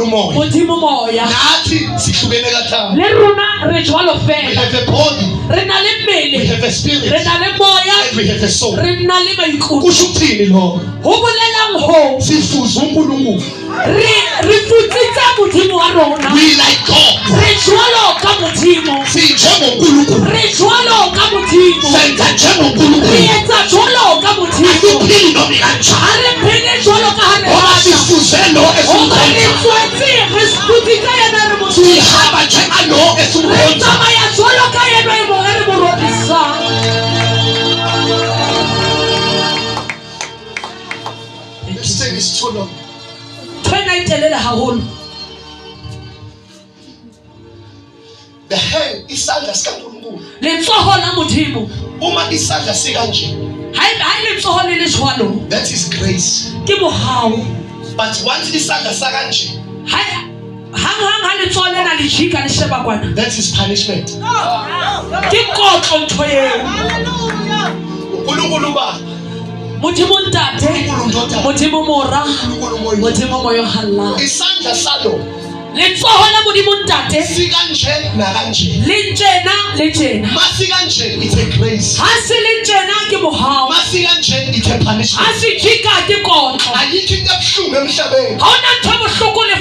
uNkulunkulu umoya. Modimo moya. Nathi sihlukene kathathu. Le rona re jwalo We fela. have a body, Re na le we mmele. have a spirit, Re na le moya. and we have a soul. Re na le maikutlo. Kusho ukuthini lokho? Ho bolelang ho Sifuza uNkulunkulu. re futsitsa modimo wa rona. We like God. Re jwalo ka modimo. SinjengoNkulunkulu. Re jwalo ka modimo. Senza Re njengoNkulunkulu. etsa jwalo ka modimo. Asiphili noma kanjani. Ha re phele jwalo ka ha re Ngoba rata. sifuze lo Hoba re esimkhonza. tswetse re futsitsa yena re modimo. Sihamba njengalo Re esimkhonza. tsamaya jwalo ka yena e mo re mo rorisang. This thing is too long. Twena itelele haholo. The hand isandla sikaNkulunkulu. Letsoho la modimo. Uma isandla sikanje, Ha ile tsoho le le jwalo. that is grace. Ke bohao. But once isandla sakanje, Hang ha le tsoho lena le jika le sheba kwana. that is punishment. Ke kotlo ntho eo. uNkulunkulu Baba, Modimo ntate. uNkulunkulu Ndodana, Modimo mora. uNkulunkulu Moya. Modimo moyo halla. Isandla salo Letsoho la modimo ntate. sikanje nakanje. Le tjena. Masikanje it's a grace. Ha se le tjena ke bohao. Masikanje it's a punishment. Ha se jika ke kotlo. Ayikho into ebuhlungu emhlabeni Ha ona ntho bohloko le